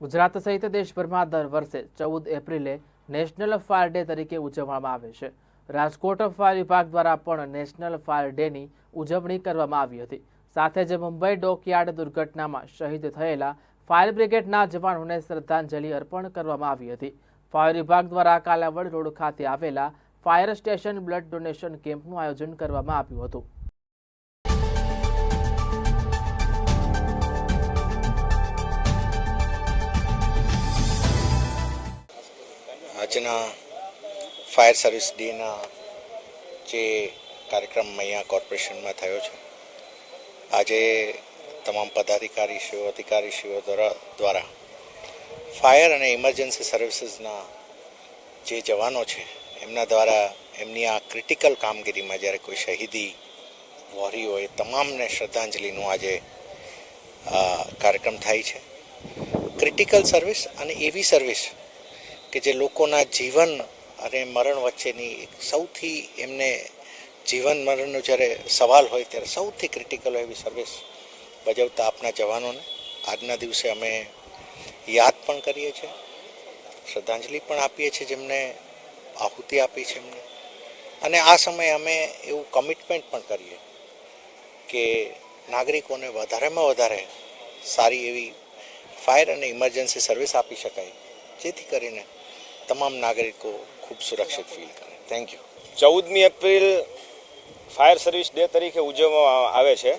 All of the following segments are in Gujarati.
ગુજરાત સહિત દેશભરમાં દર વર્ષે 14 એપ્રિલે નેશનલ ફાયર ડે તરીકે ઉજવવામાં આવે છે। રાજકોટ ફાયર વિભાગ દ્વારા પણ નેશનલ ફાયર ડેની ઉજવણી કરવામાં આવી હતી। સાથે જ મુંબઈ ડોકયાર્ડ દુર્ઘટનામાં શહીદ થયેલા ફાયર બ્રિગેડના જવાનોને શ્રદ્ધાંજલિ અર્પણ કરવામાં આવી હતી। ફાયર વિભાગ દ્વારા કાલાવડ રોડ ખાતે આવેલા ફાયર સ્ટેશન બ્લડ ડોનેશન કેમ્પનું આયોજન કરવામાં આવ્યું હતું। આજના ફાયર સર્વિસ ડેના જે કાર્યક્રમ અહીંયા કોર્પોરેશનમાં થયો છે, આજે તમામ પદાધિકારીશ્રીઓ અધિકારીશ્રીઓ દ્વારા ફાયર અને ઇમરજન્સી સર્વિસીસના જે જવાનો છે એમના દ્વારા એમની આ ક્રિટિકલ કામગીરીમાં જ્યારે કોઈ શહીદી વહોરી હોય તમામને શ્રદ્ધાંજલિનું આજે કાર્યક્રમ થાય છે। ક્રિટિકલ સર્વિસ અને એવી સર્વિસ કે જે લોકોના જીવન અને મરણ વચ્ચેની સૌથી એમને જીવન મરણનો જ્યારે સવાલ હોય ત્યારે સૌથી ક્રિટિકલ એવી સર્વિસ બજાવતા આપણા જવાનોને આજના દિવસે અમે યાદ પણ કરીએ છીએ, શ્રદ્ધાંજલિ પણ આપીએ છીએ જેમને આહુતિ આપી છે એમને। અને આ સમયે અમે એવું કમિટમેન્ટ પણ કરીએ કે નાગરિકોને વધારેમાં વધારે સારી એવી ફાયર અને ઇમરજન્સી સર્વિસ આપી શકાય, જેથી કરીને તમામ નાગરિકો ખૂબ સુરક્ષિત ફીલ કરે। Thank you. 14મી એપ્રિલ ફાયર સર્વિસ ડે તરીકે ઉજવવામાં આવે છે।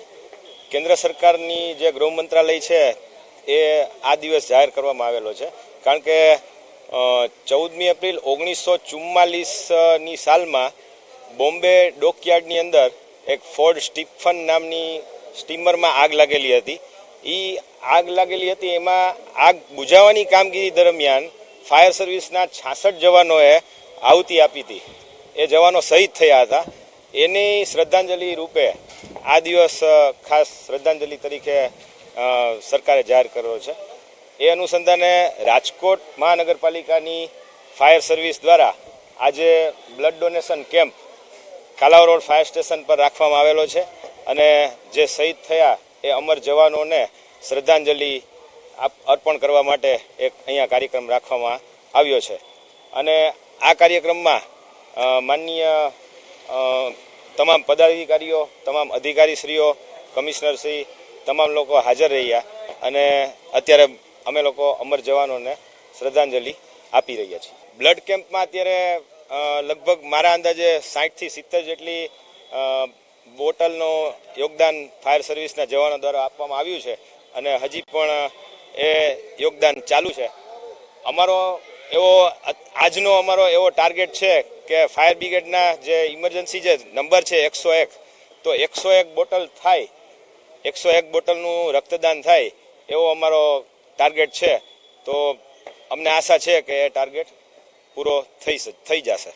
કેન્દ્ર સરકારની જે ગૃહ મંત્રાલય છે એ આ દિવસ જાહેર કરવામાં આવેલો છે, કારણ કે 14મી એપ્રિલ 1944ની સાલમાં બોમ્બે ડોકયાર્ડની અંદર એક ફોર્ડ સ્ટીફન નામની સ્ટીમરમાં આગ લાગેલી હતી। આગ લાગેલી હતી, એમાં આગ બુઝાવવાની કામગીરી દરમિયાન ફાયર સર્વિસના 66 જવાનોએ આહુતિ આપી હતી। એ જવાનો શહીદ થયા હતા। એની શ્રદ્ધાંજલિ રૂપે આ દિવસ ખાસ શ્રદ્ધાંજલિ તરીકે સરકારે જાહેર કર્યો છે। એ અનુસંધાને રાજકોટ મહાનગરપાલિકાની ફાયર સર્વિસ દ્વારા આજે blood donation camp Kalavad road fire station પર રાખવામાં આવેલો છે અને જે શહીદ થયા એ અમર જવાનોને શ્રદ્ધાંજલિ અર્પણ કરવા માટે એક અહીંયા કાર્યક્રમ રાખવામાં આવ્યો છે। અને આ કાર્યક્રમમાં માનનીય તમામ પદાધિકારીઓ, તમામ અધિકારીશ્રીઓ, કમિશનરશ્રી તમામ લોકો હાજર રહ્યા અને અત્યારે અમે લોકો અમર જવાનોને શ્રદ્ધાંજલિ આપી રહ્યા છીએ। બ્લડ કેમ્પમાં અત્યારે લગભગ મારા અંદાજે 60થી 70 જેટલી બોટલનો યોગદાન ફાયર સર્વિસના જવાનો દ્વારા આપવામાં આવ્યું છે અને હજી પણ એ યોગદાન ચાલુ છે। આજનો અમારો એવો ટાર્ગેટ છે કે ફાયર બ્રિગેડના જે ઇમરજન્સી જે નંબર છે 101, તો 101 બોટલ થાય, 101 બોટલનું રક્તદાન થાય એવો અમારો ટાર્ગેટ છે। તો અમને આશા છે કે એ ટાર્ગેટ પૂરો થઈ જશે।